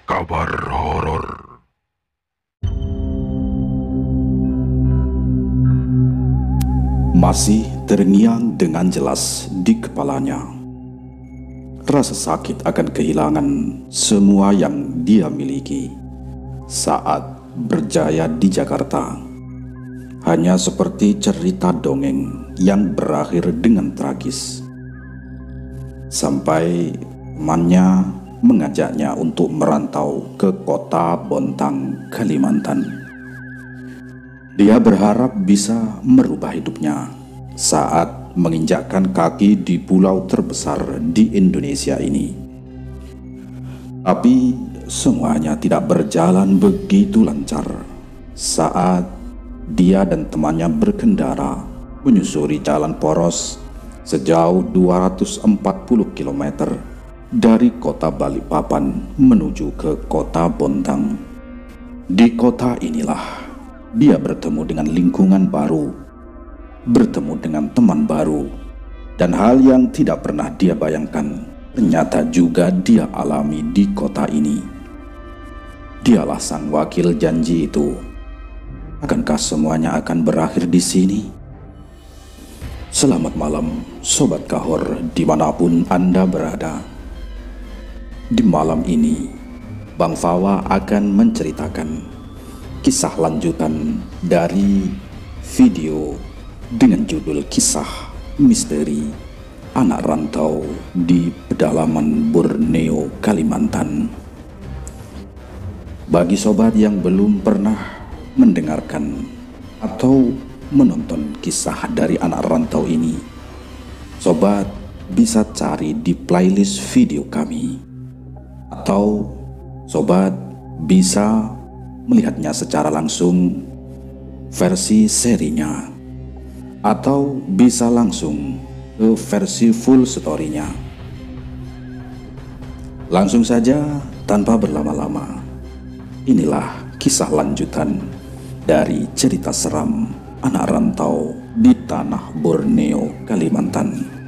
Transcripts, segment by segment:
Kabar horor. Masih terngiang dengan jelas di kepalanya. Rasa sakit akan kehilangan semua yang dia miliki saat berjaya di Jakarta. Hanya seperti cerita dongeng yang berakhir dengan tragis. Sampai temannya mengajaknya untuk merantau ke kota Bontang, Kalimantan. Dia berharap bisa merubah hidupnya saat menginjakkan kaki di pulau terbesar di Indonesia ini. Tapi semuanya tidak berjalan begitu lancar saat dia dan temannya berkendara menyusuri jalan poros sejauh 240 km dari kota Balikpapan menuju ke kota Bontang. Di kota inilah dia bertemu dengan lingkungan baru, bertemu dengan teman baru, dan hal yang tidak pernah dia bayangkan ternyata juga dia alami di kota ini. Dialah sang wakil janji itu. Akankah semuanya akan berakhir di sini? Selamat malam, Sobat Kahor dimanapun Anda berada. Di malam ini, Bang Fawa akan menceritakan kisah lanjutan dari video dengan judul Kisah Misteri Anak Rantau di Pedalaman Borneo, Kalimantan. Bagi sobat yang belum pernah mendengarkan atau menonton kisah dari anak rantau ini, sobat bisa cari di playlist video kami, atau sobat bisa melihatnya secara langsung versi serinya, atau bisa langsung ke versi full story-nya. Langsung saja tanpa berlama-lama, inilah kisah lanjutan dari cerita seram anak rantau di tanah Borneo, Kalimantan.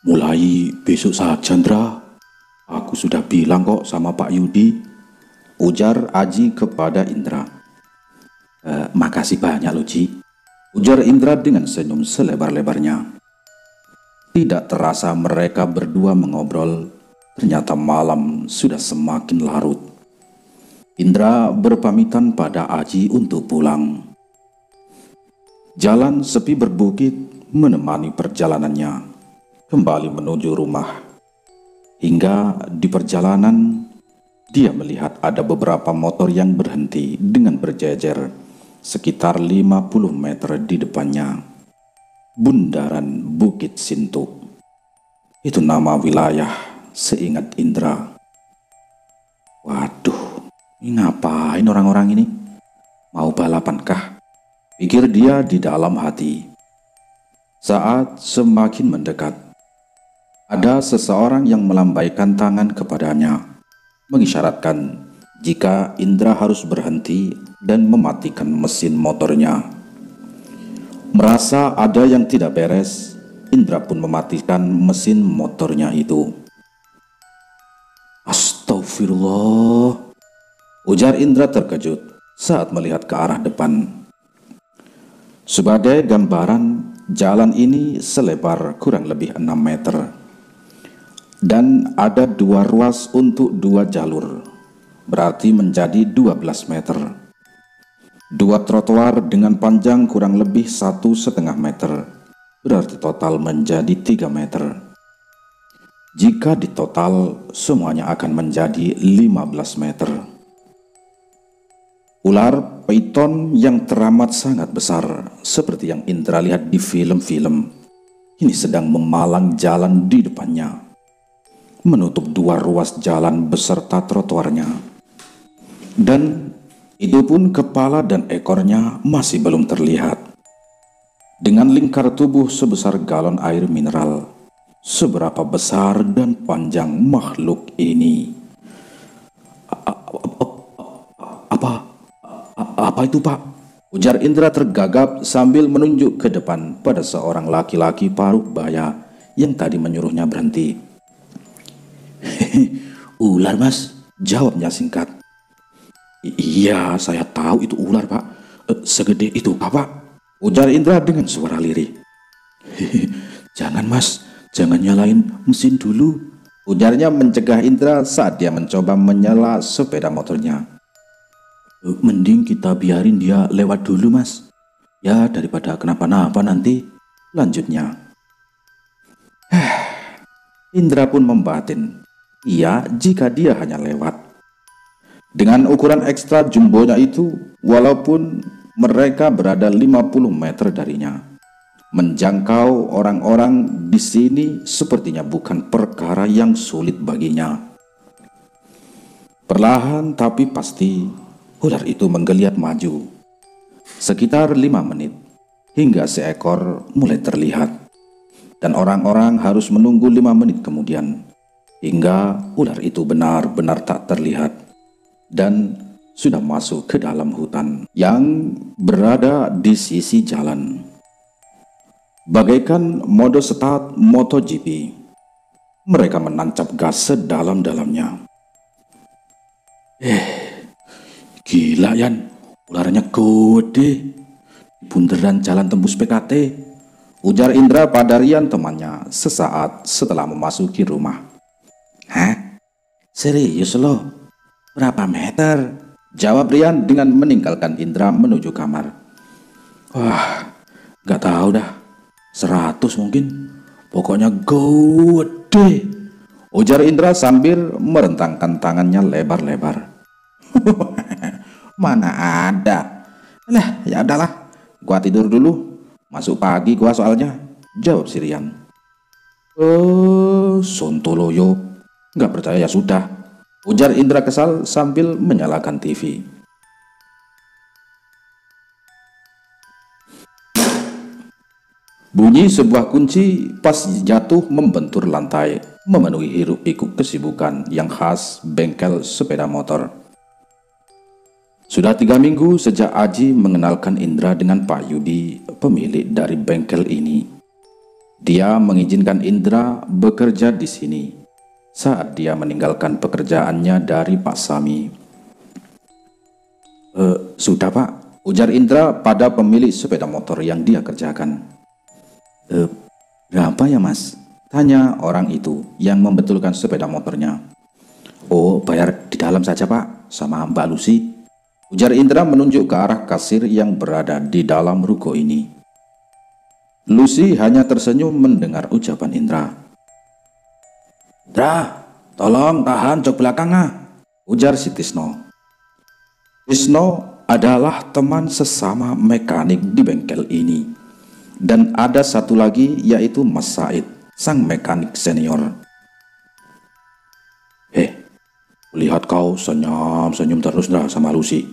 Mulai besok saja, Chandra. Aku sudah bilang kok sama Pak Yudi, ujar Aji kepada Indra. Makasih banyak loh, Ji, ujar Indra dengan senyum selebar-lebarnya. Tidak terasa mereka berdua mengobrol, ternyata malam sudah semakin larut. Indra berpamitan pada Aji untuk pulang. Jalan sepi berbukit menemani perjalanannya kembali menuju rumah. Hingga di perjalanan, dia melihat ada beberapa motor yang berhenti dengan berjejer sekitar 50 meter di depannya. Bundaran Bukit Sintuk. Itu nama wilayah seingat Indra. Waduh, ini ngapain orang-orang ini? Mau balapankah? Pikir dia di dalam hati. Saat semakin mendekat, ada seseorang yang melambaikan tangan kepadanya, mengisyaratkan jika Indra harus berhenti dan mematikan mesin motornya. Merasa ada yang tidak beres, Indra pun mematikan mesin motornya itu. Astagfirullah, ujar Indra terkejut saat melihat ke arah depan. Sebagai gambaran, jalan ini selebar kurang lebih 6 meter. Dan ada 2 ruas untuk 2 jalur, berarti menjadi 12 meter. 2 trotoar dengan panjang kurang lebih 1,5 meter, berarti total menjadi 3 meter. Jika ditotal, semuanya akan menjadi 15 meter. Ular python yang teramat sangat besar, seperti yang Indra lihat di film-film, ini sedang memalang jalan di depannya, menutup 2 ruas jalan beserta trotoarnya. Dan itu pun kepala dan ekornya masih belum terlihat. Dengan lingkar tubuh sebesar galon air mineral, seberapa besar dan panjang makhluk ini? Apa itu, Pak? Ujar Indra tergagap sambil menunjuk ke depan pada seorang laki-laki paruh baya yang tadi menyuruhnya berhenti. Ular, Mas, jawabnya singkat. Iya, saya tahu itu ular, Pak. Segede itu, Pak. Ujar Indra dengan suara lirih. Jangan, Mas, jangan nyalain mesin dulu. Ujarnya mencegah Indra saat dia mencoba menyala sepeda motornya. Mending kita biarin dia lewat dulu, Mas. Ya, daripada kenapa-napa nanti. Lanjutnya. Indra pun membatin. Iya, jika dia hanya lewat. Dengan ukuran ekstra jumbonya itu, walaupun mereka berada 50 meter darinya, menjangkau orang-orang di sini sepertinya bukan perkara yang sulit baginya. Perlahan tapi pasti, ular itu menggeliat maju. Sekitar 5 menit, hingga seekor mulai terlihat. Dan orang-orang harus menunggu 5 menit kemudian, hingga ular itu benar-benar tak terlihat dan sudah masuk ke dalam hutan yang berada di sisi jalan. Bagaikan mode start MotoGP, mereka menancap gas sedalam-dalamnya. Gila, Yan, ularnya gede. Bunderan jalan tembus PKT, ujar Indra pada Rian temannya sesaat setelah memasuki rumah. Hah? Serius lo? Berapa meter? Jawab Rian dengan meninggalkan Indra menuju kamar. Wah, gak tahu dah. 100 mungkin. Pokoknya gede, ujar Indra sambil merentangkan tangannya lebar-lebar. Mana ada. Lah, ya udahlah. Gua tidur dulu. Masuk pagi gua soalnya, jawab si Rian. Sontoloyo. Gak percaya ya sudah, ujar Indra kesal sambil menyalakan TV. Bunyi sebuah kunci pas jatuh membentur lantai, memenuhi hiruk pikuk kesibukan yang khas bengkel sepeda motor. Sudah 3 minggu sejak Aji mengenalkan Indra dengan Pak Yudi, pemilik dari bengkel ini. Dia mengizinkan Indra bekerja di sini saat dia meninggalkan pekerjaannya dari Pak Sami. Sudah, Pak, ujar Indra pada pemilik sepeda motor yang dia kerjakan. Berapa ya, Mas? Tanya orang itu yang membetulkan sepeda motornya. Oh, bayar di dalam saja, Pak, sama Mbak Lucy, ujar Indra menunjuk ke arah kasir yang berada di dalam ruko ini. Lucy hanya tersenyum mendengar ucapan Indra. Indra, tolong tahan jok belakangnya, ujar si Tisno. Tisno adalah teman sesama mekanik di bengkel ini. Dan ada satu lagi yaitu Mas Said, sang mekanik senior. Lihat kau senyum-senyum terus Indra sama Lucy.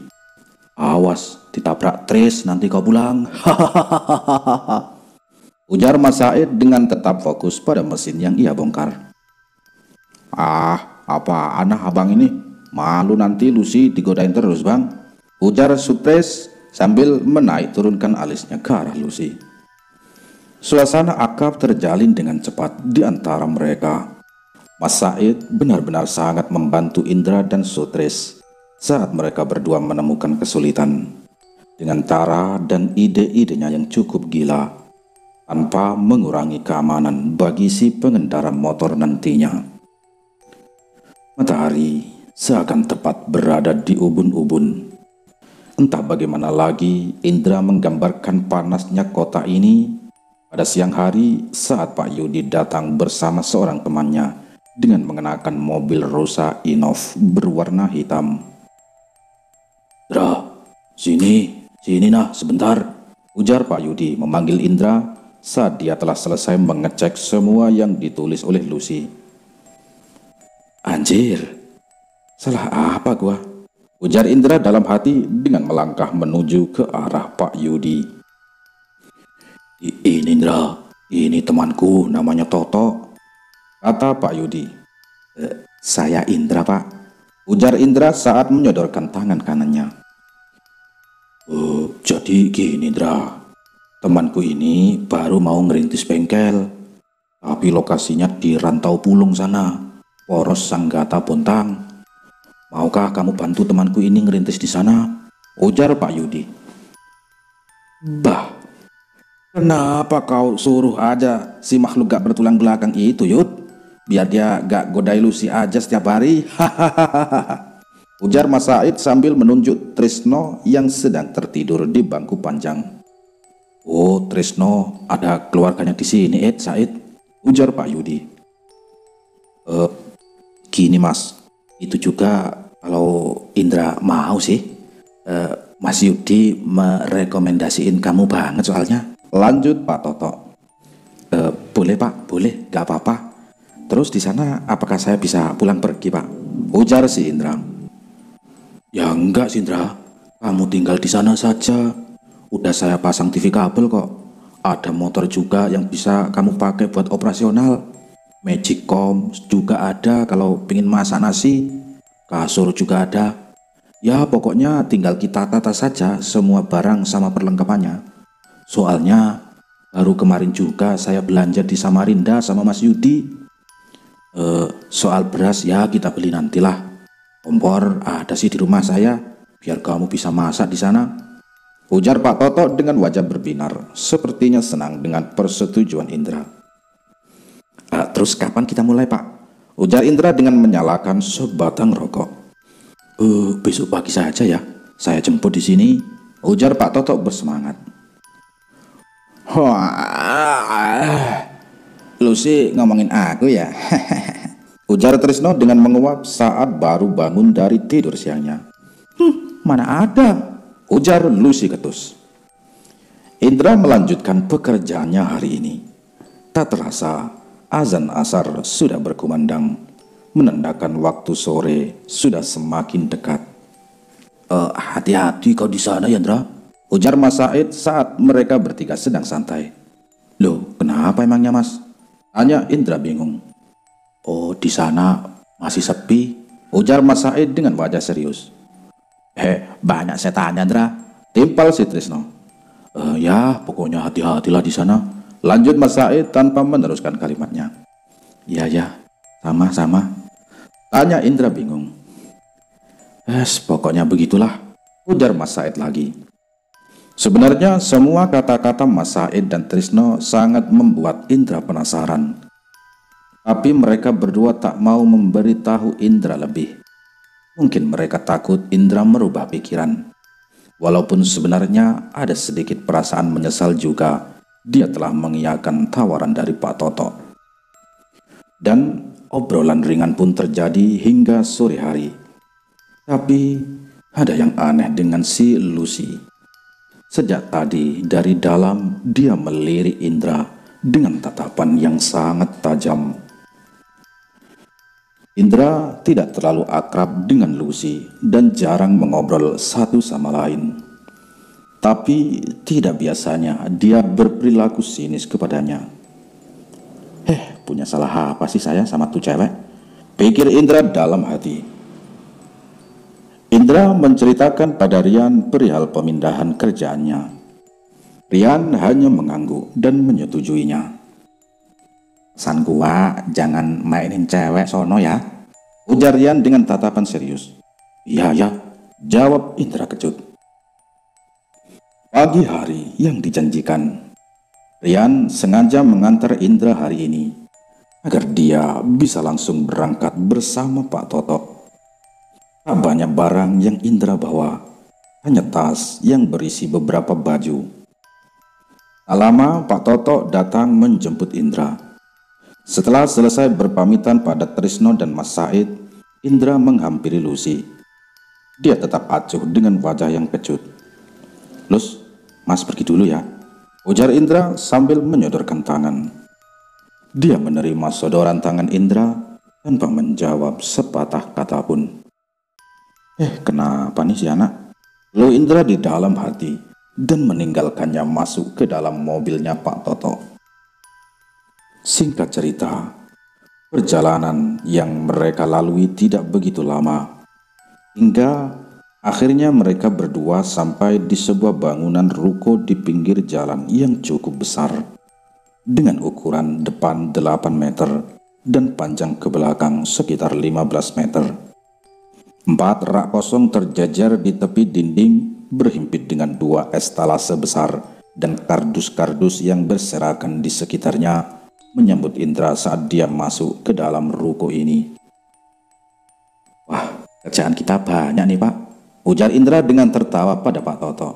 Awas, ditabrak Tris nanti kau pulang. Ujar Mas Said dengan tetap fokus pada mesin yang ia bongkar. Apa anak abang ini? Malu nanti Lucy digodain terus, Bang, ujar Sutris sambil menaik turunkan alisnya ke arah Lucy. Suasana akrab terjalin dengan cepat di antara mereka. Mas Said benar-benar sangat membantu Indra dan Sutris saat mereka berdua menemukan kesulitan dengan cara dan ide-idenya yang cukup gila, tanpa mengurangi keamanan bagi si pengendara motor nantinya. Matahari seakan tepat berada di ubun-ubun. Entah bagaimana lagi Indra menggambarkan panasnya kota ini pada siang hari saat Pak Yudi datang bersama seorang temannya dengan mengenakan mobil Rosa Innov berwarna hitam. Indra, sini nah sebentar, ujar Pak Yudi memanggil Indra saat dia telah selesai mengecek semua yang ditulis oleh Lucy. Anjir, salah apa gua? Ujar Indra dalam hati dengan melangkah menuju ke arah Pak Yudi. Ini Indra, ini temanku namanya Toto, kata Pak Yudi. Saya Indra, Pak, ujar Indra saat menyodorkan tangan kanannya. Oh, jadi gini, Indra. Temanku ini baru mau ngerintis bengkel, tapi lokasinya di Rantau Pulung sana, Poros Sanggata Bontang. Maukah kamu bantu temanku ini ngerintis di sana? Ujar Pak Yudi. Bah, kenapa kau suruh aja si makhluk gak bertulang belakang itu, Yud? Biar dia gak godai Lucy aja setiap hari. Hahaha. Ujar Mas Said sambil menunjuk Trisno yang sedang tertidur di bangku panjang. Oh, Trisno ada keluarganya di sini, Said. Ujar Pak Yudi. Gini Mas, itu juga kalau Indra mau sih, Mas Yudi merekomendasiin kamu banget soalnya. Lanjut Pak Toto. Boleh Pak, boleh, gak apa-apa. Terus di sana apakah saya bisa pulang pergi Pak? Ujar si Indra. Ya enggak sih Indra, kamu tinggal di sana saja. Udah saya pasang TV kabel kok. Ada motor juga yang bisa kamu pakai buat operasional. Magicom juga ada kalau pengen masak nasi. Kasur juga ada. Ya pokoknya tinggal kita tata saja semua barang sama perlengkapannya. Soalnya baru kemarin juga saya belanja di Samarinda sama Mas Yudi. Soal beras ya kita beli nantilah. Kompor ada sih di rumah saya, biar kamu bisa masak di sana. Ujar Pak Toto dengan wajah berbinar, sepertinya senang dengan persetujuan Indra. Terus kapan kita mulai Pak? Ujar Indra dengan menyalakan sebatang rokok. Besok pagi saja ya, saya jemput di sini. Ujar Pak Toto bersemangat. Wah, lu sih ngomongin aku ya. Ujar Trisno dengan menguap saat baru bangun dari tidur siangnya. Mana ada, ujar Lucy ketus. Indra melanjutkan pekerjaannya hari ini. Tak terasa azan asar sudah berkumandang, menandakan waktu sore sudah semakin dekat. Hati-hati kau di sana Indra, ujar Mas Said saat mereka bertiga sedang santai. Loh, kenapa emangnya Mas? Tanya Indra bingung. Oh, di sana masih sepi, ujar Mas Said dengan wajah serius. Banyak setan Indra, timpal si Trisno. Ya, pokoknya hati-hatilah di sana, lanjut Mas Said tanpa meneruskan kalimatnya. Ya, sama-sama, tanya Indra bingung. Pokoknya begitulah, ujar Mas Said lagi. Sebenarnya semua kata-kata Mas Said dan Trisno sangat membuat Indra penasaran. Tapi mereka berdua tak mau memberitahu Indra lebih. Mungkin mereka takut Indra merubah pikiran. Walaupun sebenarnya ada sedikit perasaan menyesal juga dia telah mengiyakan tawaran dari Pak Toto. Dan obrolan ringan pun terjadi hingga sore hari. Tapi ada yang aneh dengan si Lucy. Sejak tadi dari dalam dia melirik Indra dengan tatapan yang sangat tajam. Indra tidak terlalu akrab dengan Lucy dan jarang mengobrol satu sama lain. Tapi tidak biasanya dia berperilaku sinis kepadanya. Punya salah apa sih saya sama tuh cewek? Pikir Indra dalam hati. Indra menceritakan pada Rian perihal pemindahan kerjaannya. Rian hanya mengangguk dan menyetujuinya. Pesan gua jangan mainin cewek sono ya, ujar Rian dengan tatapan serius. Iya, jawab Indra kejut. Pagi hari yang dijanjikan, Rian sengaja mengantar Indra hari ini agar dia bisa langsung berangkat bersama Pak Toto. Tak banyak barang yang Indra bawa, hanya tas yang berisi beberapa baju. Tak lama Pak Toto datang menjemput Indra. Setelah selesai berpamitan pada Trisno dan Mas Said, Indra menghampiri Lucy. Dia tetap acuh dengan wajah yang kecut. Lus, Mas pergi dulu ya, ujar Indra sambil menyodorkan tangan. Dia menerima sodoran tangan Indra tanpa menjawab sepatah kata pun. Kenapa nih si anak? Lalu Indra di dalam hati dan meninggalkannya masuk ke dalam mobilnya Pak Toto. Singkat cerita, perjalanan yang mereka lalui tidak begitu lama, hingga Akhirnya mereka berdua sampai di sebuah bangunan ruko di pinggir jalan yang cukup besar, dengan ukuran depan 8 meter dan panjang ke belakang sekitar 15 meter. 4 rak kosong terjajar di tepi dinding berhimpit dengan 2 estalase besar dan kardus-kardus yang berserakan di sekitarnya menyambut Indra saat dia masuk ke dalam ruko ini. "Wah, kerjaan kita banyak nih Pak," ujar Indra dengan tertawa pada Pak Toto.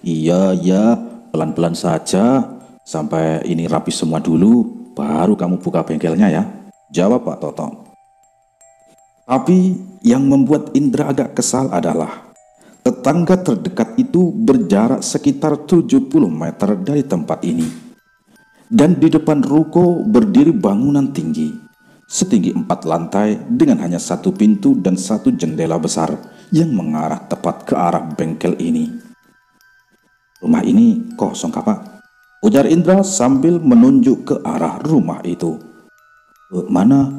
Iya, pelan-pelan saja, sampai ini rapi semua dulu, baru kamu buka bengkelnya ya," jawab Pak Toto. Tapi yang membuat Indra agak kesal adalah tetangga terdekat itu berjarak sekitar 70 meter dari tempat ini. Dan di depan ruko berdiri bangunan tinggi, setinggi 4 lantai dengan hanya 1 pintu dan 1 jendela besar yang mengarah tepat ke arah bengkel ini. "Rumah ini kosong Pak," ujar Indra sambil menunjuk ke arah rumah itu. "Mana?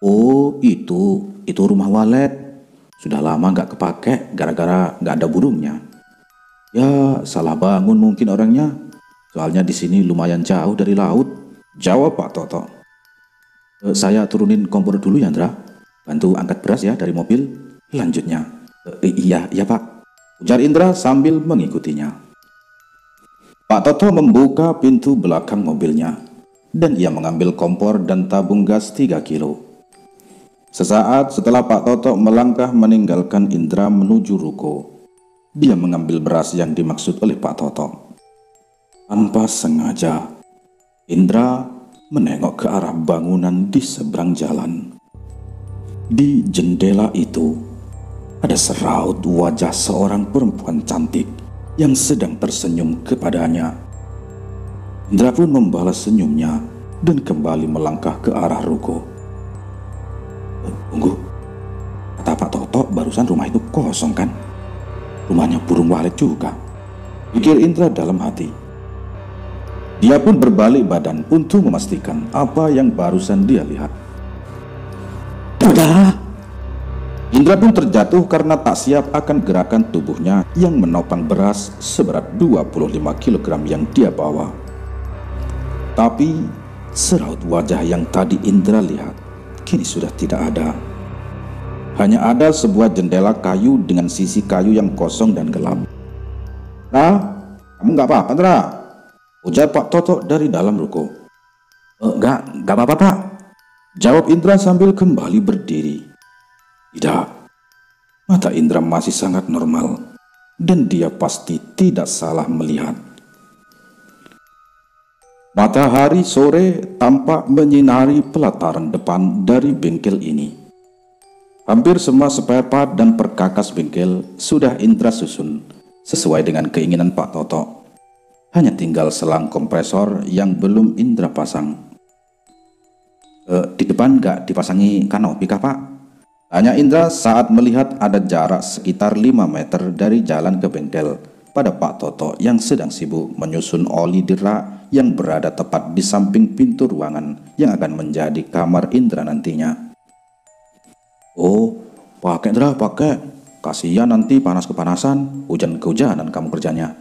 Oh, itu rumah walet. Sudah lama nggak kepake gara-gara nggak ada burungnya." "Ya, salah bangun mungkin orangnya. Soalnya di sini lumayan jauh dari laut," jawab Pak Toto. "Saya turunin kompor dulu ya, Indra. Bantu angkat beras ya dari mobil," lanjutnya. Iya Pak," ujar Indra sambil mengikutinya. Pak Toto membuka pintu belakang mobilnya dan ia mengambil kompor dan tabung gas 3 kilo. Sesaat setelah Pak Toto melangkah meninggalkan Indra menuju ruko, dia mengambil beras yang dimaksud oleh Pak Toto. Tanpa sengaja, Indra menengok ke arah bangunan di seberang jalan. Di jendela itu ada seraut wajah seorang perempuan cantik yang sedang tersenyum kepadanya. Indra pun membalas senyumnya dan kembali melangkah ke arah ruko. "Tunggu, kata Pak Toto barusan rumah itu kosong kan? Rumahnya burung walet juga," pikir Indra dalam hati. Dia pun berbalik badan untuk memastikan apa yang barusan dia lihat. Udah! Indra pun terjatuh karena tak siap akan gerakan tubuhnya yang menopang beras seberat 25 kg yang dia bawa. Tapi seraut wajah yang tadi Indra lihat kini sudah tidak ada. Hanya ada sebuah jendela kayu dengan sisi kayu yang kosong dan gelap. "Nah, kamu nggak apa-apa, Indra?" ujar Pak Toto dari dalam ruko. Enggak apa-apa Pak," jawab Indra sambil kembali berdiri. Tidak, mata Indra masih sangat normal dan dia pasti tidak salah melihat. Matahari sore tampak menyinari pelataran depan dari bengkel ini. Hampir semua spare part dan perkakas bengkel sudah Indra susun sesuai dengan keinginan Pak Toto. Hanya tinggal selang kompresor yang belum Indra pasang. Di depan nggak dipasangi kanopi kah Pak?" tanya Indra saat melihat ada jarak sekitar 5 meter dari jalan ke bengkel pada Pak Toto yang sedang sibuk menyusun oli di rak yang berada tepat di samping pintu ruangan yang akan menjadi kamar Indra nantinya. "Oh, pakai Indra, pakai. Kasihan nanti panas kepanasan, hujan kehujanan kamu kerjanya.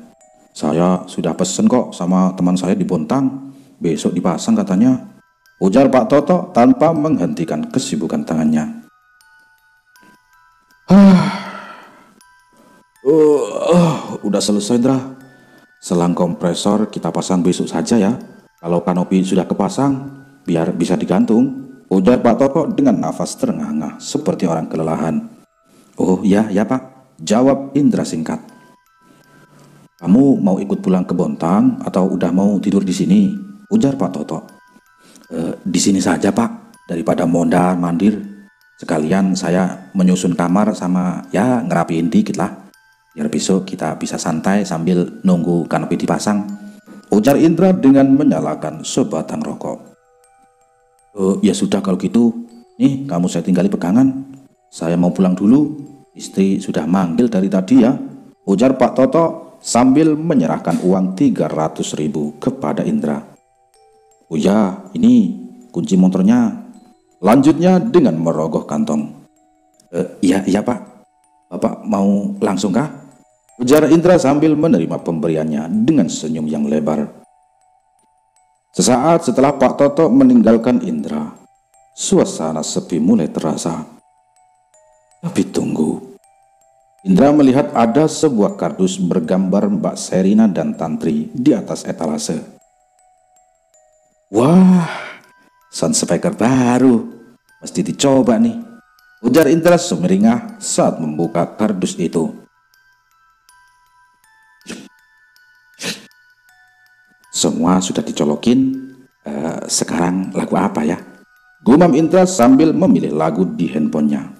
Saya sudah pesen kok sama teman saya di Bontang, besok dipasang katanya," ujar Pak Toto tanpa menghentikan kesibukan tangannya. Udah selesai Indra. Selang kompresor kita pasang besok saja ya. Kalau kanopi sudah kepasang, biar bisa digantung, ujar Pak Toto dengan nafas terengah-engah seperti orang kelelahan. "Oh ya Pak," jawab Indra singkat. "Kamu mau ikut pulang ke Bontang atau udah mau tidur di sini?" ujar Pak Toto. Di sini saja Pak, daripada mondar mandir. Sekalian saya menyusun kamar sama ya ngerapiin dikit lah, biar besok kita bisa santai sambil nunggu kanopi dipasang, ujar Indra dengan menyalakan sebatang rokok. Ya sudah kalau gitu, nih kamu saya tinggali pegangan. Saya mau pulang dulu, istri sudah manggil dari tadi ya, ujar Pak Toto sambil menyerahkan uang 300.000 kepada Indra. "Oh ya, ini kunci motornya," lanjutnya dengan merogoh kantong. Iya Pak," Bapak mau langsung kah? Ujar Indra sambil menerima pemberiannya dengan senyum yang lebar. Sesaat setelah Pak Toto meninggalkan Indra, suasana sepi mulai terasa. Tapi tunggu, Indra melihat ada sebuah kardus bergambar Mbak Serina dan Tantri di atas etalase. Wah, sound speaker baru, mesti dicoba nih, ujar Indra sumringah saat membuka kardus itu. Semua sudah dicolokin, sekarang lagu apa ya? Gumam Indra sambil memilih lagu di handphonenya.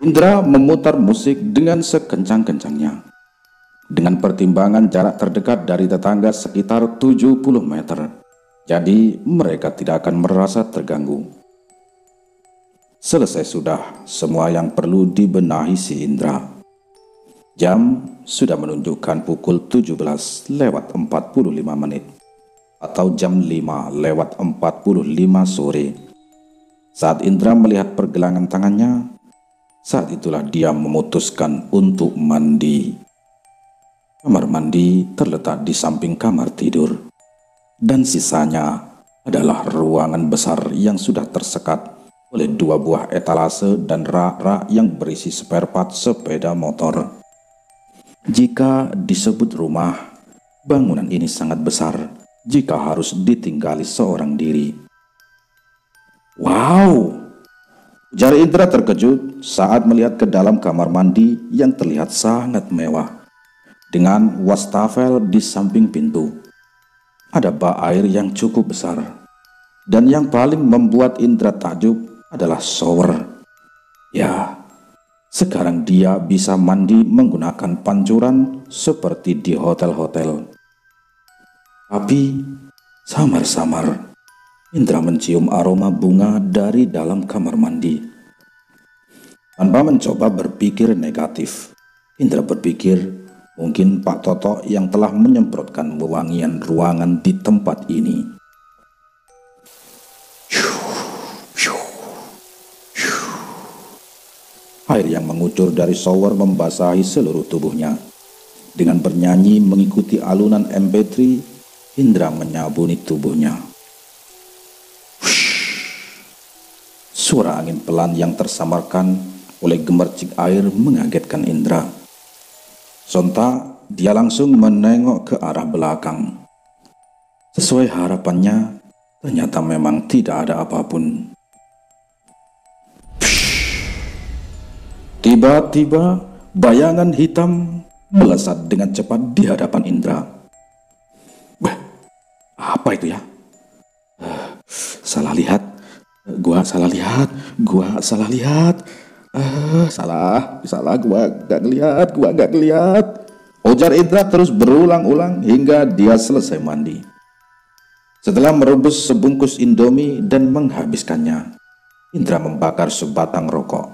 Indra memutar musik dengan sekencang-kencangnya. Dengan pertimbangan jarak terdekat dari tetangga sekitar 70 meter, jadi mereka tidak akan merasa terganggu. Selesai sudah semua yang perlu dibenahi si Indra. Jam sudah menunjukkan pukul 17:45 atau jam 5:45 sore. Saat Indra melihat pergelangan tangannya, saat itulah dia memutuskan untuk mandi. Kamar mandi terletak di samping kamar tidur, dan sisanya adalah ruangan besar yang sudah tersekat oleh 2 buah etalase dan rak-rak yang berisi spare part sepeda motor. Jika disebut rumah, bangunan ini sangat besar jika harus ditinggali seorang diri. Wow! Ujar Indra terkejut saat melihat ke dalam kamar mandi yang terlihat sangat mewah. Dengan wastafel di samping pintu, ada bak air yang cukup besar. Dan yang paling membuat Indra takjub adalah shower. Ya, sekarang dia bisa mandi menggunakan pancuran seperti di hotel-hotel. Tapi samar-samar Indra mencium aroma bunga dari dalam kamar mandi. Tanpa mencoba berpikir negatif, Indra berpikir mungkin Pak Toto yang telah menyemprotkan wewangian ruangan di tempat ini. Air yang mengucur dari shower membasahi seluruh tubuhnya. Dengan bernyanyi mengikuti alunan MP3, Indra menyabuni tubuhnya. Suara angin pelan yang tersamarkan oleh gemercik air mengagetkan Indra. Sontak dia langsung menengok ke arah belakang. Sesuai harapannya, ternyata memang tidak ada apapun. Tiba-tiba bayangan hitam melesat dengan cepat di hadapan Indra. Wah, apa itu ya? Salah lihat. Gua salah lihat. Salah, gua gak ngeliat. Ujar Indra terus berulang-ulang hingga dia selesai mandi. Setelah merebus sebungkus Indomie dan menghabiskannya, Indra membakar sebatang rokok.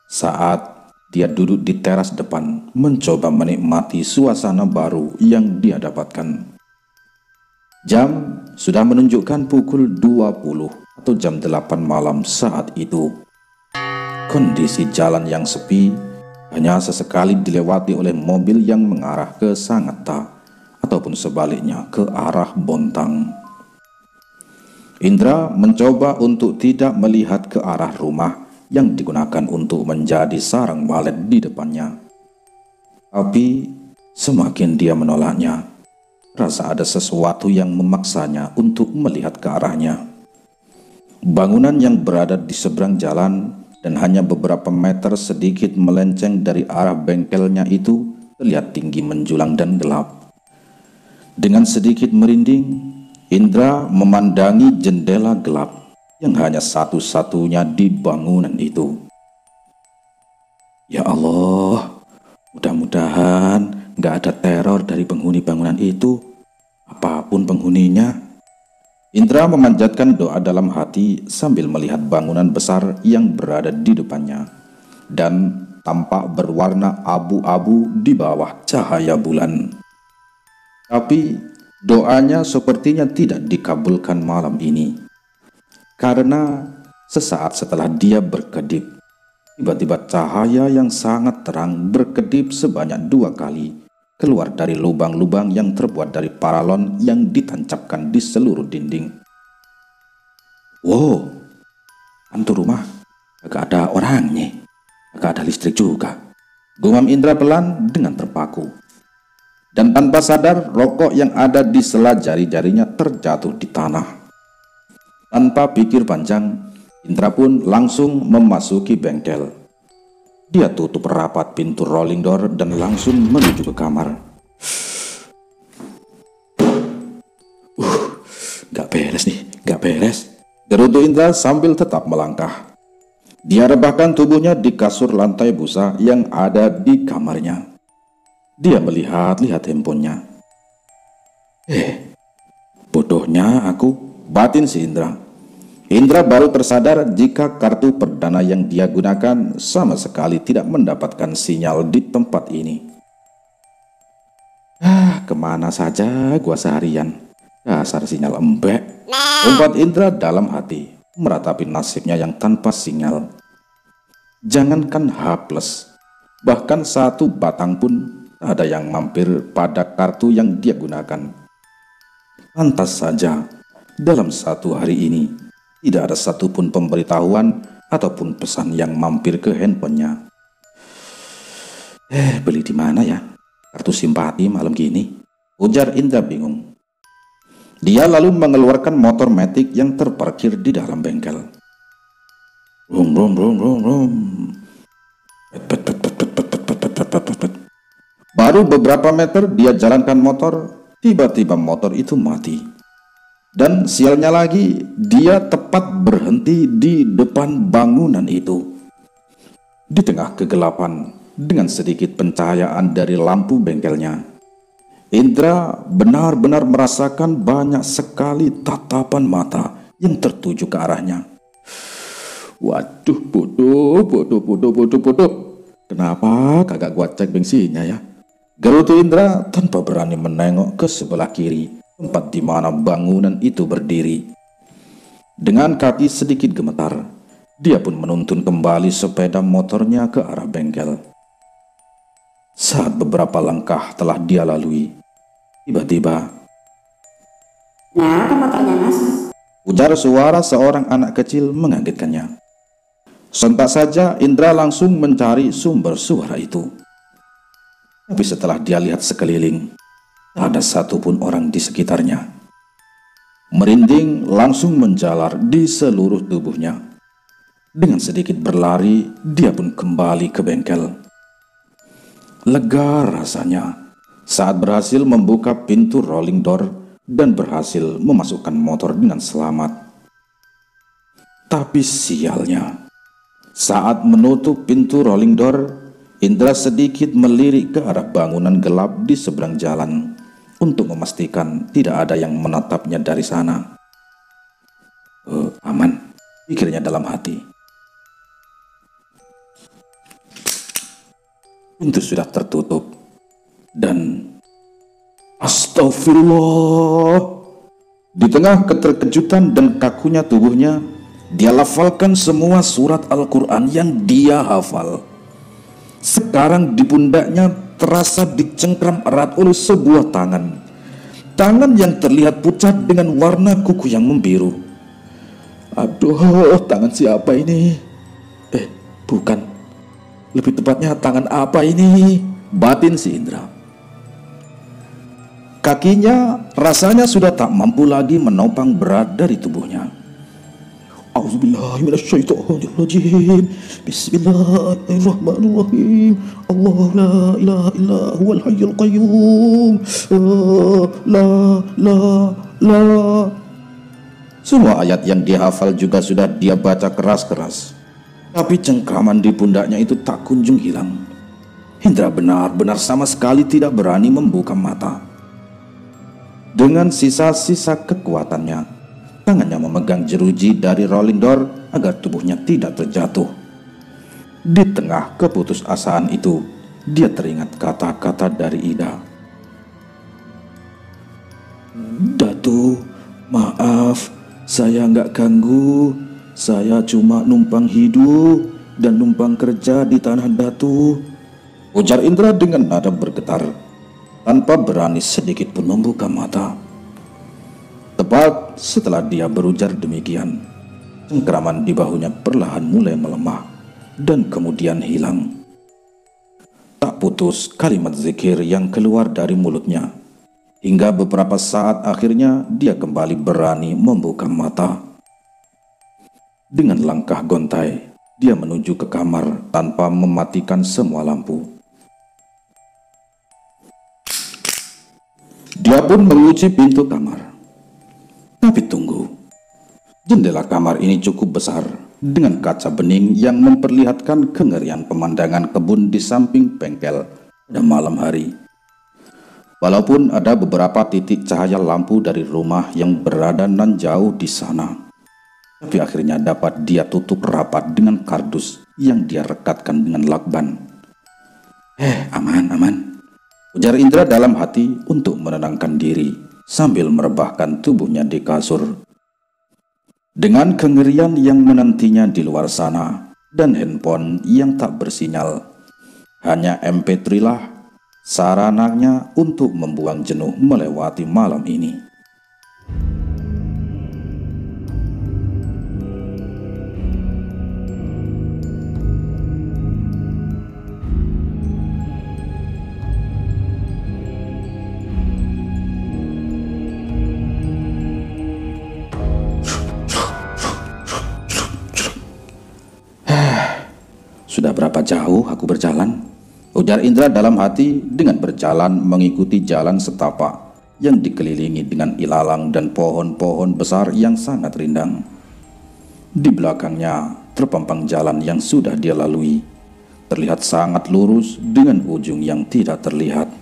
Saat dia duduk di teras depan, mencoba menikmati suasana baru yang dia dapatkan. Jam sudah menunjukkan pukul 20 atau jam 8 malam saat itu. Kondisi jalan yang sepi hanya sesekali dilewati oleh mobil yang mengarah ke Sangatta ataupun sebaliknya ke arah Bontang. Indra mencoba untuk tidak melihat ke arah rumah yang digunakan untuk menjadi sarang walet di depannya. Tapi semakin dia menolaknya, rasa ada sesuatu yang memaksanya untuk melihat ke arahnya. Bangunan yang berada di seberang jalan dan hanya beberapa meter sedikit melenceng dari arah bengkelnya itu terlihat tinggi menjulang dan gelap. Dengan sedikit merinding, Indra memandangi jendela gelap yang hanya satu-satunya di bangunan itu. Ya Allah, mudah-mudahan gak ada teror dari penghuni bangunan itu, apapun penghuninya. Indra memanjatkan doa dalam hati sambil melihat bangunan besar yang berada di depannya dan tampak berwarna abu-abu di bawah cahaya bulan. Tapi doanya sepertinya tidak dikabulkan malam ini, karena sesaat setelah dia berkedip, tiba-tiba cahaya yang sangat terang berkedip sebanyak 2 kali keluar dari lubang-lubang yang terbuat dari paralon yang ditancapkan di seluruh dinding. Wow, hantu rumah agak ada orangnya, agak ada listrik juga, gumam Indra pelan dengan terpaku. Dan tanpa sadar, rokok yang ada di sela jari-jarinya terjatuh di tanah. Tanpa pikir panjang, Indra pun langsung memasuki bengkel. Dia tutup rapat pintu rolling door dan langsung menuju ke kamar. Gak beres nih, gak beres, gerutu Indra sambil tetap melangkah. Dia rebahkan tubuhnya di kasur lantai busa yang ada di kamarnya. Dia melihat-lihat handphonenya. Bodohnya aku, batin si Indra. Indra baru tersadar jika kartu perdana yang dia gunakan sama sekali tidak mendapatkan sinyal di tempat ini. Kemana saja gua seharian, dasar sinyal embek, umpat Indra dalam hati, meratapi nasibnya yang tanpa sinyal. Jangankan H+, bahkan 1 batang pun ada yang mampir pada kartu yang dia gunakan. Pantas saja dalam 1 hari ini tidak ada satupun pemberitahuan ataupun pesan yang mampir ke handphonenya. Beli di mana ya kartu simpati malam gini? Ujar Indra bingung. Dia lalu mengeluarkan motor matic yang terparkir di dalam bengkel. Brum brum brum brum brum. Baru beberapa meter dia jalankan motor, tiba-tiba motor itu mati. Dan sialnya lagi, dia tepat berhenti di depan bangunan itu. Di tengah kegelapan, dengan sedikit pencahayaan dari lampu bengkelnya, Indra benar-benar merasakan banyak sekali tatapan mata yang tertuju ke arahnya. Waduh, bodoh. Kenapa kagak gua cek bensinnya ya? Gerutu Indra tanpa berani menengok ke sebelah kiri, tempat di mana bangunan itu berdiri. Dengan kaki sedikit gemetar, dia pun menuntun kembali sepeda motornya ke arah bengkel. Saat beberapa langkah telah dia lalui, tiba-tiba, "Nah, motornya mas?" ujar suara seorang anak kecil mengagetkannya. Sontak saja Indra langsung mencari sumber suara itu. Tapi setelah dia lihat sekeliling, tak ada satupun orang di sekitarnya. Merinding langsung menjalar di seluruh tubuhnya. Dengan sedikit berlari, dia pun kembali ke bengkel. Lega rasanya saat berhasil membuka pintu rolling door dan berhasil memasukkan motor dengan selamat. Tapi sialnya, saat menutup pintu rolling door, Indra sedikit melirik ke arah bangunan gelap di seberang jalan untuk memastikan tidak ada yang menatapnya dari sana. Aman, pikirnya dalam hati. Pintu sudah tertutup dan astagfirullah. Di tengah keterkejutan dan kakunya tubuhnya, dia lafalkan semua surat Al-Quran yang dia hafal. Sekarang di pundaknya terasa dicengkram erat oleh sebuah tangan. Tangan yang terlihat pucat dengan warna kuku yang membiru. Aduh, tangan siapa ini? Bukan. Lebih tepatnya tangan apa ini? Batin si Indra. Kakinya rasanya sudah tak mampu lagi menopang berat dari tubuhnya. Auzubillahiminasyaitonirrajim. Bismillahirrahmanirrahim. Allah la ilaha illa huwal hayyul qayyum. La. Semua ayat yang dia hafal juga sudah dia baca keras-keras. Tapi cengkraman di pundaknya itu tak kunjung hilang. Indra benar-benar sama sekali tidak berani membuka mata. Dengan sisa-sisa kekuatannya, memegang jeruji dari rolling door agar tubuhnya tidak terjatuh. Di tengah keputusasaan itu, dia teringat kata-kata dari Ida. "Datu, maaf, saya nggak ganggu. Saya cuma numpang hidup dan numpang kerja di tanah Datu," ujar Indra dengan nada bergetar, tanpa berani sedikit pun membuka mata. Tepat setelah dia berujar demikian, cengkraman di bahunya perlahan mulai melemah dan kemudian hilang. Tak putus kalimat zikir yang keluar dari mulutnya, hingga beberapa saat akhirnya dia kembali berani membuka mata. Dengan langkah gontai, dia menuju ke kamar tanpa mematikan semua lampu. Dia pun mengunci pintu kamar. Tapi tunggu, jendela kamar ini cukup besar dengan kaca bening yang memperlihatkan kengerian pemandangan kebun di samping bengkel pada malam hari. Walaupun ada beberapa titik cahaya lampu dari rumah yang berada nan jauh di sana, tapi akhirnya dapat dia tutup rapat dengan kardus yang dia rekatkan dengan lakban. Aman, ujar Indra dalam hati untuk menenangkan diri sambil merebahkan tubuhnya di kasur. Dengan kengerian yang menantinya di luar sana dan handphone yang tak bersinyal, hanya MP3 lah sarananya untuk membuang jenuh melewati malam ini. Sudah berapa jauh aku berjalan? Ujar Indra dalam hati dengan berjalan mengikuti jalan setapak yang dikelilingi dengan ilalang dan pohon-pohon besar yang sangat rindang. Di belakangnya terpampang jalan yang sudah dia lalui, terlihat sangat lurus dengan ujung yang tidak terlihat.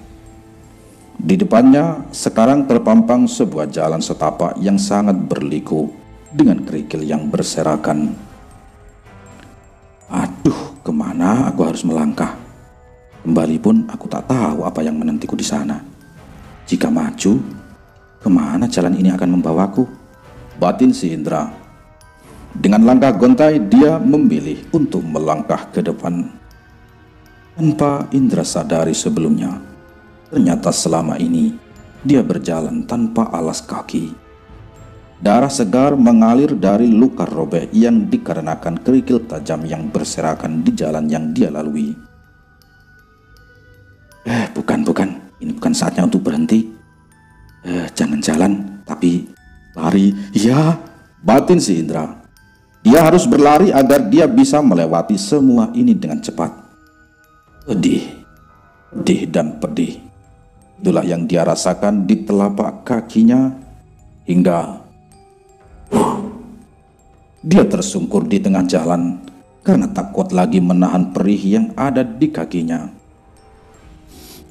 Di depannya sekarang terpampang sebuah jalan setapak yang sangat berliku dengan kerikil yang berserakan. Aduh, kemana aku harus melangkah? Kembali pun aku tak tahu apa yang menantiku di sana. Jika maju, kemana jalan ini akan membawaku? Batin si Indra. Dengan langkah gontai dia memilih untuk melangkah ke depan. Tanpa Indra sadari sebelumnya, ternyata selama ini dia berjalan tanpa alas kaki. Darah segar mengalir dari luka robek yang dikarenakan kerikil tajam yang berserakan di jalan yang dia lalui. Bukan. Ini bukan saatnya untuk berhenti. Jangan jalan, tapi lari. Ya, batin si Indra. Dia harus berlari agar dia bisa melewati semua ini dengan cepat. Pedih dan pedih. Itulah yang dia rasakan di telapak kakinya hingga dia tersungkur di tengah jalan karena tak kuat lagi menahan perih yang ada di kakinya.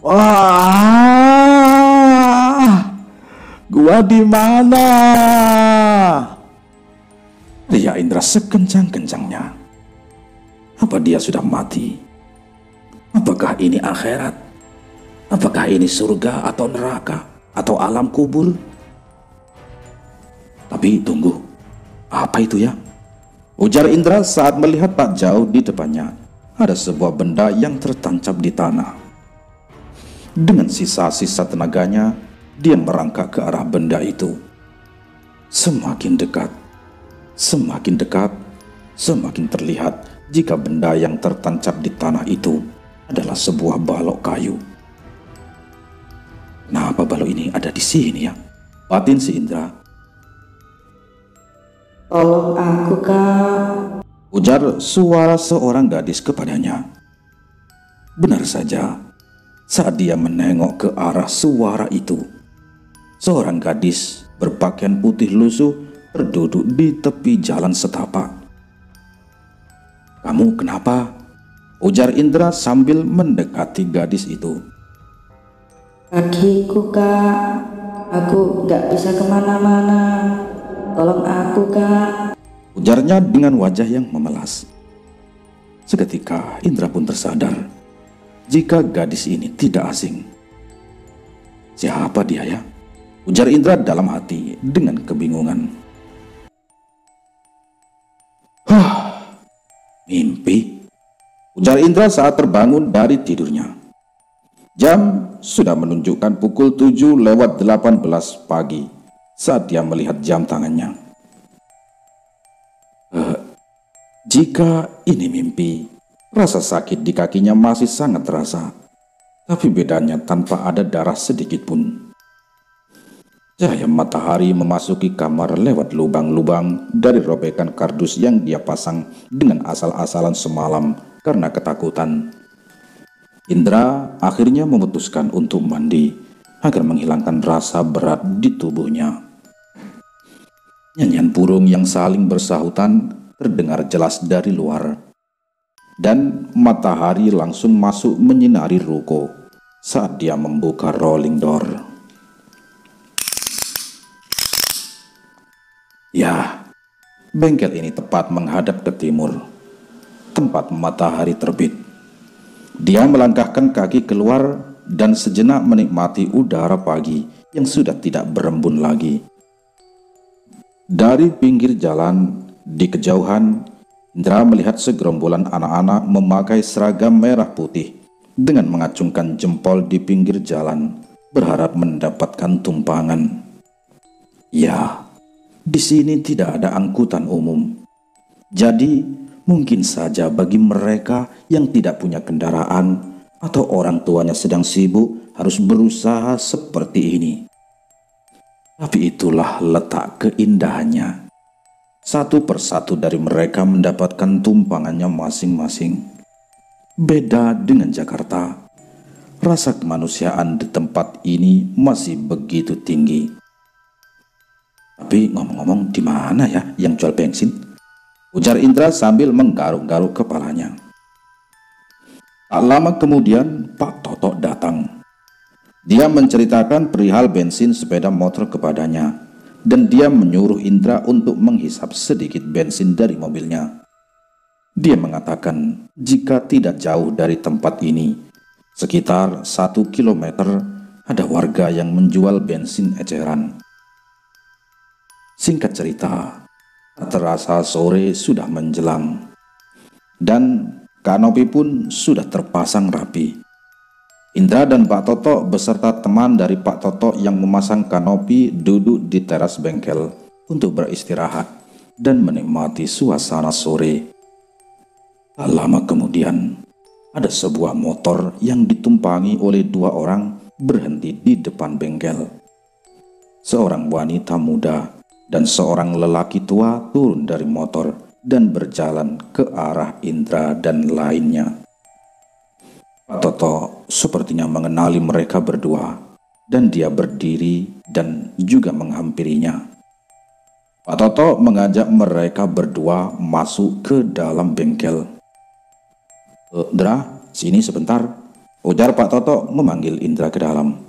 Wah, gua di mana? Ria Indra sekencang-kencangnya. Apa dia sudah mati? Apakah ini akhirat? Apakah ini surga atau neraka atau alam kubur? Tapi tunggu, apa itu ya? Ujar Indra saat melihat tak jauh di depannya ada sebuah benda yang tertancap di tanah. Dengan sisa-sisa tenaganya, dia merangkak ke arah benda itu. Semakin dekat, semakin terlihat jika benda yang tertancap di tanah itu adalah sebuah balok kayu. Kenapa balok ini ada di sini ya? Batin si Indra. Tolong aku, Kak. Ujar suara seorang gadis kepadanya. Benar saja, saat dia menengok ke arah suara itu, seorang gadis berpakaian putih lusuh berduduk di tepi jalan setapak. Kamu kenapa? Ujar Indra sambil mendekati gadis itu. Kakiku, Kak. Aku gak bisa kemana-mana. tolong aku Kak. Ujarnya dengan wajah yang memelas. Seketika Indra pun tersadar jika gadis ini tidak asing. Siapa dia ya? Ujar Indra dalam hati dengan kebingungan. Mimpi, ujar Indra saat terbangun dari tidurnya. Jam sudah menunjukkan pukul 7:18 pagi saat dia melihat jam tangannya. Jika ini mimpi, rasa sakit di kakinya masih sangat terasa, tapi bedanya tanpa ada darah sedikit pun. Cahaya matahari memasuki kamar lewat lubang-lubang dari robekan kardus yang dia pasang dengan asal-asalan semalam karena ketakutan. Indra akhirnya memutuskan untuk mandi agar menghilangkan rasa berat di tubuhnya. Nyanyian burung yang saling bersahutan terdengar jelas dari luar, dan matahari langsung masuk menyinari ruko saat dia membuka rolling door. Ya, bengkel ini tepat menghadap ke timur, tempat matahari terbit. Dia melangkahkan kaki keluar dan sejenak menikmati udara pagi yang sudah tidak berembun lagi. Dari pinggir jalan, di kejauhan, Indra melihat segerombolan anak-anak memakai seragam merah putih dengan mengacungkan jempol di pinggir jalan, berharap mendapatkan tumpangan. Ya, di sini tidak ada angkutan umum. Jadi, mungkin saja bagi mereka yang tidak punya kendaraan atau orang tuanya sedang sibuk harus berusaha seperti ini. Tapi itulah letak keindahannya. Satu persatu dari mereka mendapatkan tumpangannya masing-masing. Beda dengan Jakarta, rasa kemanusiaan di tempat ini masih begitu tinggi. Tapi ngomong-ngomong, di mana ya yang jual bensin? Ujar Indra sambil menggaruk-garuk kepalanya. Tak lama kemudian Pak Toto datang. Dia menceritakan perihal bensin sepeda motor kepadanya, dan dia menyuruh Indra untuk menghisap sedikit bensin dari mobilnya. Dia mengatakan jika tidak jauh dari tempat ini, sekitar 1 kilometer, ada warga yang menjual bensin eceran. Singkat cerita, terasa sore sudah menjelang, dan kanopi pun sudah terpasang rapi. Indra dan Pak Toto beserta teman dari Pak Toto yang memasang kanopi duduk di teras bengkel untuk beristirahat dan menikmati suasana sore. Tak lama kemudian, ada sebuah motor yang ditumpangi oleh 2 orang berhenti di depan bengkel. Seorang wanita muda dan seorang lelaki tua turun dari motor dan berjalan ke arah Indra dan lainnya. Pak Toto sepertinya mengenali mereka berdua, dan dia berdiri dan juga menghampirinya. Pak Toto mengajak mereka berdua masuk ke dalam bengkel. Indra, sini sebentar, ujar Pak Toto memanggil Indra ke dalam.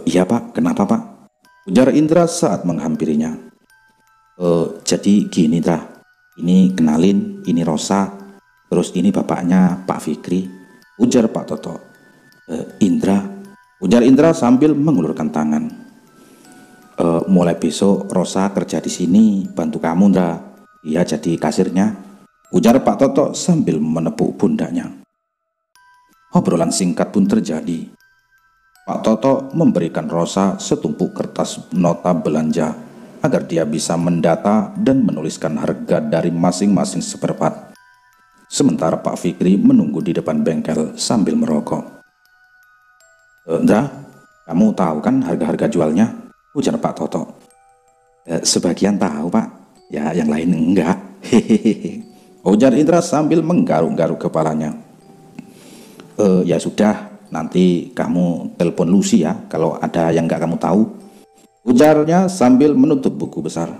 Iya Pak, kenapa Pak? Ujar Indra saat menghampirinya. Jadi gini Indra, ini kenalin, ini Rosa, terus ini bapaknya Pak Fikri, ujar Pak Toto. Indra, ujar Indra sambil mengulurkan tangan. Mulai besok Rosa kerja di sini, bantu kamu Indra. Iya, jadi kasirnya, ujar Pak Toto sambil menepuk pundaknya. Obrolan singkat pun terjadi. Pak Toto memberikan Rosa setumpuk kertas nota belanja agar dia bisa mendata dan menuliskan harga dari masing-masing seperempat. Sementara Pak Fikri menunggu di depan bengkel sambil merokok. Indra, kamu tahu kan harga-harga jualnya? Ujar Pak Toto. Sebagian tahu Pak, ya yang lain enggak. Hehehe. Ujar Indra sambil menggaruk-garuk kepalanya. Ya sudah, nanti kamu telepon Lucy ya kalau ada yang enggak kamu tahu, ujarnya sambil menutup buku besar.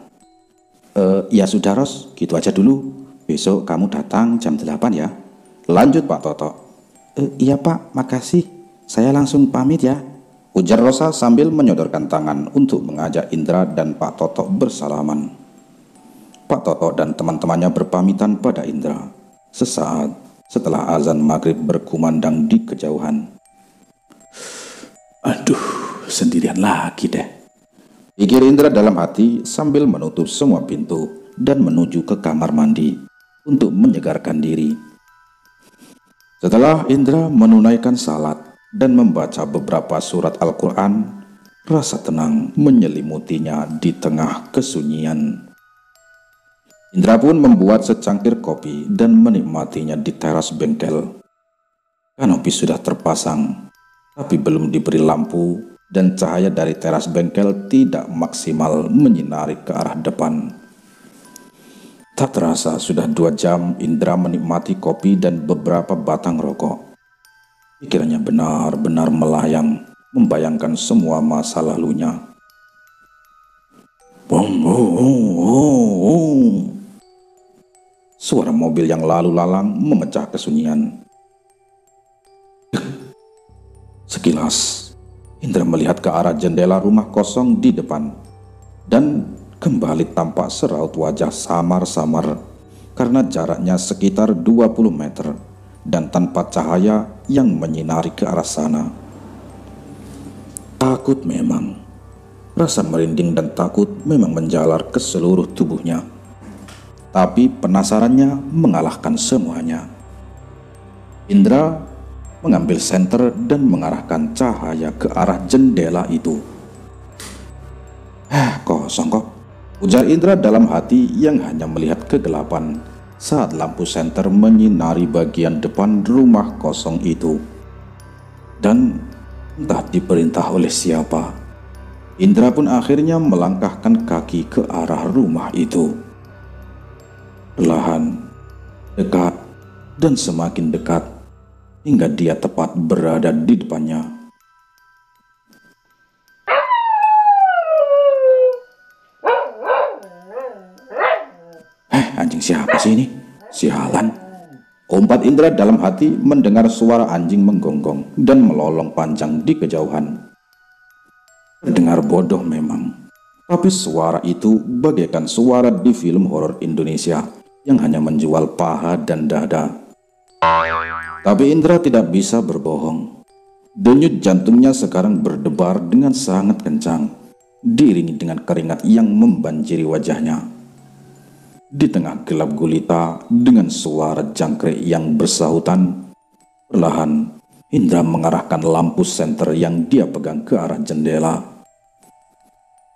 Ya sudah Ros, gitu aja dulu. Besok kamu datang jam 8 ya, lanjut Pak Toto. Iya Pak, makasih. Saya langsung pamit ya, ujar Rosa sambil menyodorkan tangan untuk mengajak Indra dan Pak Toto bersalaman. Pak Toto dan teman-temannya berpamitan pada Indra sesaat setelah azan maghrib berkumandang di kejauhan. Aduh, sendirian lagi deh, pikir Indra dalam hati sambil menutup semua pintu dan menuju ke kamar mandi untuk menyegarkan diri. Setelah Indra menunaikan salat dan membaca beberapa surat Al-Quran, rasa tenang menyelimutinya di tengah kesunyian. Indra pun membuat secangkir kopi dan menikmatinya di teras bengkel. Kanopi sudah terpasang, tapi belum diberi lampu dan cahaya dari teras bengkel tidak maksimal menyinari ke arah depan. Tak terasa sudah 2 jam Indra menikmati kopi dan beberapa batang rokok. Pikirannya benar-benar melayang, membayangkan semua masa lalunya. Bong, bong, bong. Suara mobil yang lalu lalang memecah kesunyian. Sekilas, Indra melihat ke arah jendela rumah kosong di depan, dan kembali tampak seraut wajah samar-samar karena jaraknya sekitar 20 meter dan tanpa cahaya yang menyinari ke arah sana. Takut memang. Rasa merinding dan takut memang menjalar ke seluruh tubuhnya. Tapi penasarannya mengalahkan semuanya. Indra mengambil senter dan mengarahkan cahaya ke arah jendela itu. Kosong kok, ujar Indra dalam hati yang hanya melihat kegelapan saat lampu senter menyinari bagian depan rumah kosong itu. Dan entah diperintah oleh siapa, Indra pun akhirnya melangkahkan kaki ke arah rumah itu. Perlahan, dekat, dan semakin dekat, hingga dia tepat berada di depannya. Anjing siapa sih ini? Sialan. Umpat Indra dalam hati mendengar suara anjing menggonggong dan melolong panjang di kejauhan. Terdengar bodoh memang, tapi suara itu bagaikan suara di film horor Indonesia yang hanya menjual paha dan dada. Tapi Indra tidak bisa berbohong. Denyut jantungnya sekarang berdebar dengan sangat kencang, diiringi dengan keringat yang membanjiri wajahnya. Di tengah gelap gulita dengan suara jangkrik yang bersahutan, perlahan Indra mengarahkan lampu senter yang dia pegang ke arah jendela.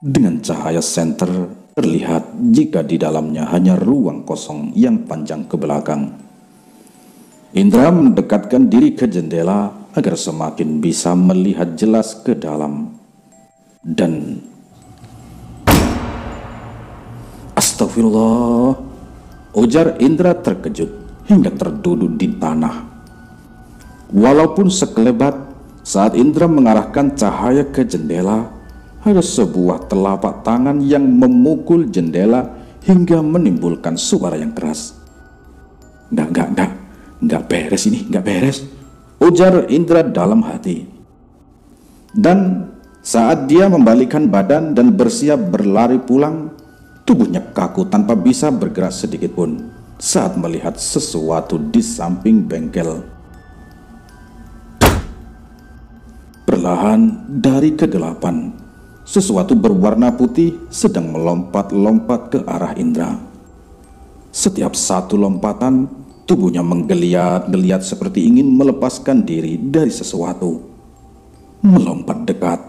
Dengan cahaya senter terlihat jika di dalamnya hanya ruang kosong yang panjang ke belakang. Indra mendekatkan diri ke jendela agar semakin bisa melihat jelas ke dalam. Dan astagfirullah, ujar Indra terkejut hingga terduduk di tanah. Walaupun sekelebat, saat Indra mengarahkan cahaya ke jendela, ada sebuah telapak tangan yang memukul jendela hingga menimbulkan suara yang keras. Nggak beres ini, nggak beres, ujar Indra dalam hati. Dan saat dia membalikkan badan dan bersiap berlari pulang, tubuhnya kaku tanpa bisa bergerak sedikit pun saat melihat sesuatu di samping bengkel. Perlahan dari kegelapan, sesuatu berwarna putih sedang melompat-lompat ke arah Indra. Setiap satu lompatan, tubuhnya menggeliat-geliat seperti ingin melepaskan diri dari sesuatu. Melompat dekat,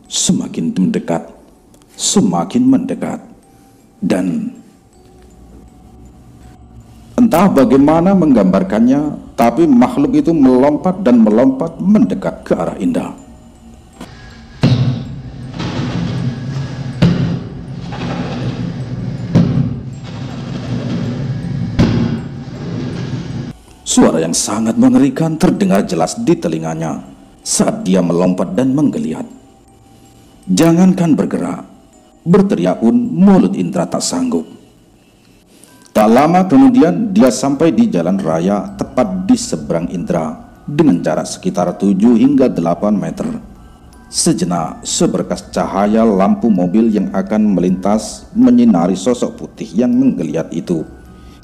semakin mendekat, semakin mendekat. Dan entah bagaimana menggambarkannya, tapi makhluk itu melompat dan melompat mendekat ke arah Indra. Suara yang sangat mengerikan terdengar jelas di telinganya saat dia melompat dan menggeliat. Jangankan bergerak, berteriak pun mulut Indra tak sanggup. Tak lama kemudian dia sampai di jalan raya tepat di seberang Indra dengan jarak sekitar 7 hingga 8 meter. Sejenak seberkas cahaya lampu mobil yang akan melintas menyinari sosok putih yang menggeliat itu,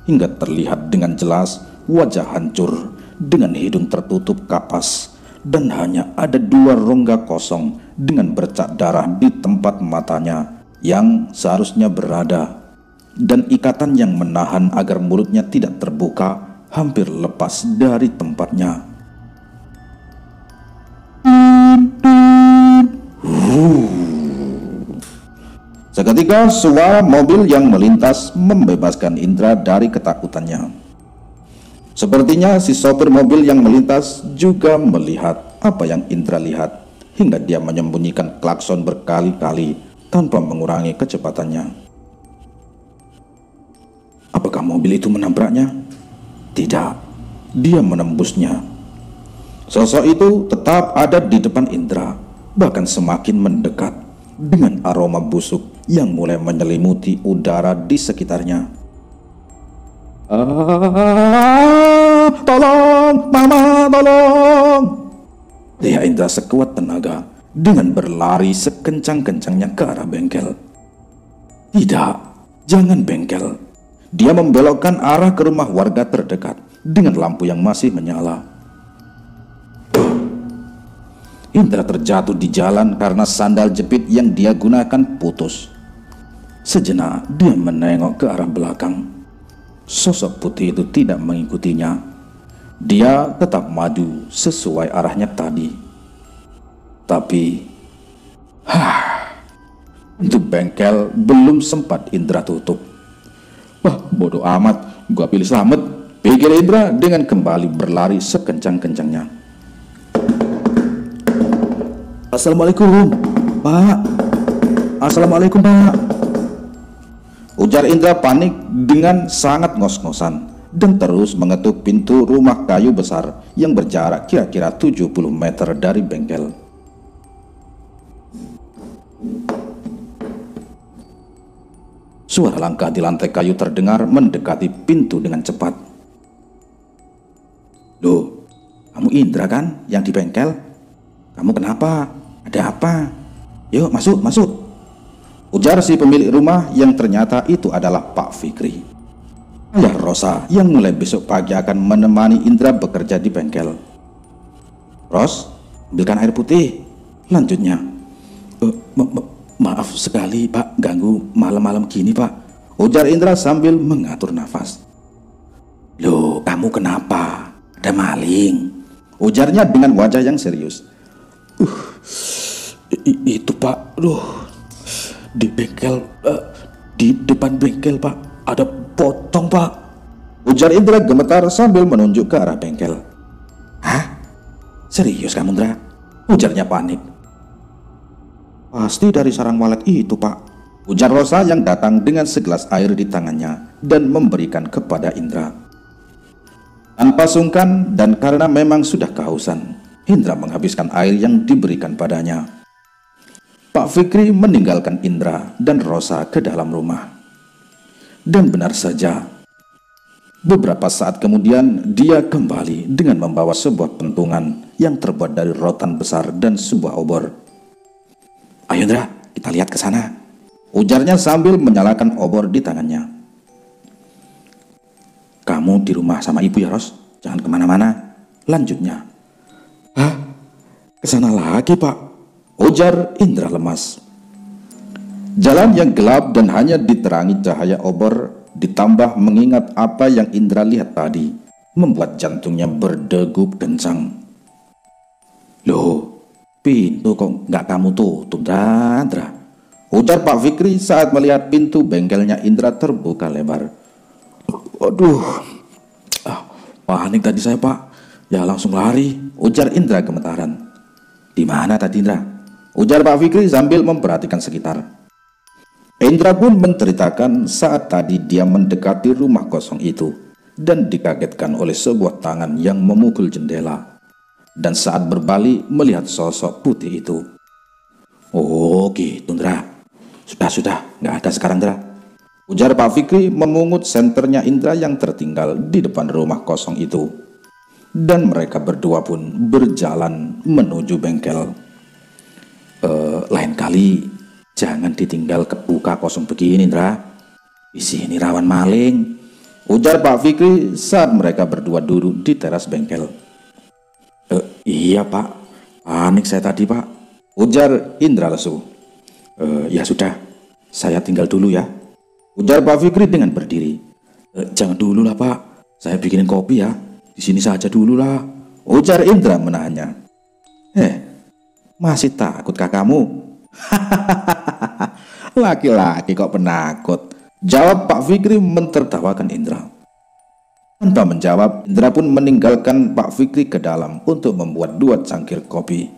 hingga terlihat dengan jelas wajah hancur dengan hidung tertutup kapas, dan hanya ada 2 rongga kosong dengan bercak darah di tempat matanya yang seharusnya berada, dan ikatan yang menahan agar mulutnya tidak terbuka hampir lepas dari tempatnya. Seketika suara mobil yang melintas membebaskan Indra dari ketakutannya. Sepertinya si sopir mobil yang melintas juga melihat apa yang Indra lihat, hingga dia menyembunyikan klakson berkali-kali tanpa mengurangi kecepatannya. Apakah mobil itu menabraknya? Tidak, dia menembusnya. Sosok itu tetap ada di depan Indra, bahkan semakin mendekat dengan aroma busuk yang mulai menyelimuti udara di sekitarnya. Tolong, mama, tolong! Teriak Indra sekuat tenaga dengan berlari sekencang-kencangnya ke arah bengkel. Tidak, jangan bengkel. Dia membelokkan arah ke rumah warga terdekat dengan lampu yang masih menyala. Indra terjatuh di jalan karena sandal jepit yang dia gunakan putus. Sejenak dia menengok ke arah belakang. Sosok putih itu tidak mengikutinya. Dia tetap maju sesuai arahnya tadi. Tapi pintu bengkel belum sempat Indra tutup. Wah, bodoh amat, gua pilih selamat, pikir Indra dengan kembali berlari sekencang-kencangnya. Assalamualaikum, Pak. Assalamualaikum, Pak. Ujar Indra panik dengan sangat ngos-ngosan dan terus mengetuk pintu rumah kayu besar yang berjarak kira-kira 70 meter dari bengkel. Suara langkah di lantai kayu terdengar mendekati pintu dengan cepat. Loh, kamu Indra kan yang di bengkel? Kamu kenapa? Ada apa? Yuk masuk, masuk. Ujar si pemilik rumah yang ternyata itu adalah Pak Fikri, ayah Rosa yang mulai besok pagi akan menemani Indra bekerja di bengkel. Ros, ambilkan air putih. Lanjutnya, maaf sekali Pak, ganggu malam-malam gini Pak, ujar Indra sambil mengatur nafas. Loh, kamu kenapa? Ada maling, ujarnya dengan wajah yang serius. Itu Pak, di bengkel, di depan bengkel Pak, ada pocong Pak, ujar Indra gemetar sambil menunjuk ke arah bengkel. Hah? Serius kamu Indra? Ujarnya panik. Pasti dari sarang walet itu Pak, ujar Rosa yang datang dengan segelas air di tangannya dan memberikan kepada Indra. Tanpa sungkan dan karena memang sudah kehausan, Indra menghabiskan air yang diberikan padanya. Pak Fikri meninggalkan Indra dan Rosa ke dalam rumah. Dan benar saja, beberapa saat kemudian dia kembali dengan membawa sebuah pentungan yang terbuat dari rotan besar dan sebuah obor. Ayo Indra, kita lihat ke sana, ujarnya sambil menyalakan obor di tangannya. Kamu di rumah sama ibu ya Ros, jangan kemana-mana, lanjutnya. Hah? Kesana lagi Pak, ujar Indra lemas. Jalan yang gelap dan hanya diterangi cahaya obor ditambah mengingat apa yang Indra lihat tadi membuat jantungnya berdegup kencang. Loh, pintu kok nggak kamu tutup Indra? Ujar Pak Fikri saat melihat pintu bengkelnya Indra terbuka lebar. Waduh, panik tadi saya Pak, ya langsung lari, ujar Indra gemetaran. Di mana tadi Indra? Ujar Pak Fikri sambil memperhatikan sekitar. Indra pun menceritakan saat tadi dia mendekati rumah kosong itu dan dikagetkan oleh sebuah tangan yang memukul jendela. Dan saat berbalik melihat sosok putih itu. Oh gitu Indra, sudah, nggak ada sekarang Indra, ujar Pak Fikri memungut senternya Indra yang tertinggal di depan rumah kosong itu. Dan mereka berdua pun berjalan menuju bengkel. Lain kali jangan ditinggal kebuka kosong begini, Indra. Di sini rawan maling, ujar Pak Fikri saat mereka berdua duduk di teras bengkel. Iya Pak, panik saya tadi Pak, ujar Indra lesu. Ya sudah, saya tinggal dulu ya, ujar Pak Fikri dengan berdiri. Jangan dulu lah Pak, saya bikinin kopi ya, di sini saja dulu lah, ujar Indra menahannya. Masih takut kakakmu? Laki-laki kok penakut, jawab Pak Fikri mentertawakan Indra. Tanpa menjawab, Indra pun meninggalkan Pak Fikri ke dalam untuk membuat 2 cangkir kopi.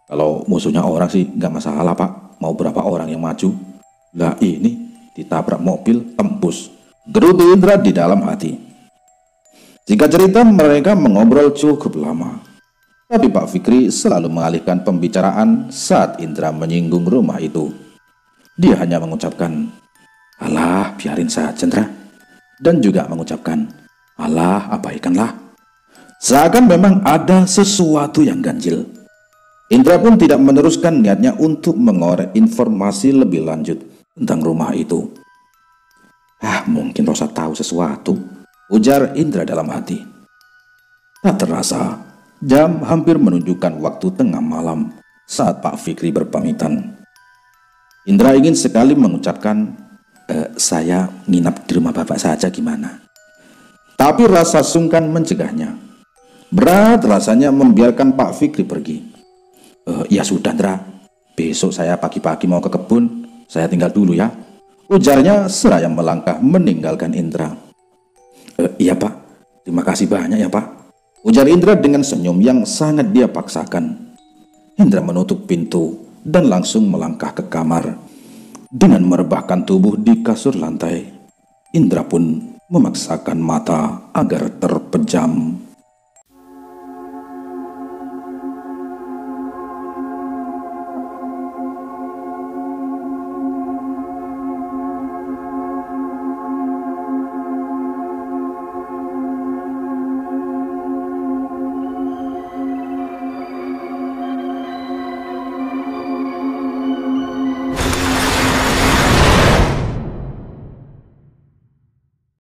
Kalau musuhnya orang sih nggak masalah Pak, mau berapa orang yang maju. Lah ini ditabrak mobil tembus, gerutu Indra di dalam hati. Jika cerita mereka mengobrol cukup lama, tapi Pak Fikri selalu mengalihkan pembicaraan saat Indra menyinggung rumah itu. Dia hanya mengucapkan, "Alah, biarin saja Indra," dan juga mengucapkan, "Alah, abaikanlah." Seakan memang ada sesuatu yang ganjil. Indra pun tidak meneruskan niatnya untuk mengorek informasi lebih lanjut tentang rumah itu. Mungkin Rosa tahu sesuatu, ujar Indra dalam hati. Tak terasa, jam hampir menunjukkan waktu tengah malam saat Pak Fikri berpamitan. Indra ingin sekali mengucapkan, "Saya nginap di rumah Bapak saja gimana?" Tapi rasa sungkan mencegahnya. Berat rasanya membiarkan Pak Fikri pergi. Ya sudah Indra, besok saya pagi-pagi mau ke kebun, saya tinggal dulu ya, ujarnya seraya melangkah meninggalkan Indra. Iya Pak, terima kasih banyak ya Pak, ujar Indra dengan senyum yang sangat dia paksakan. Indra menutup pintu dan langsung melangkah ke kamar. Dengan merebahkan tubuh di kasur lantai, Indra pun memaksakan mata agar terpejam.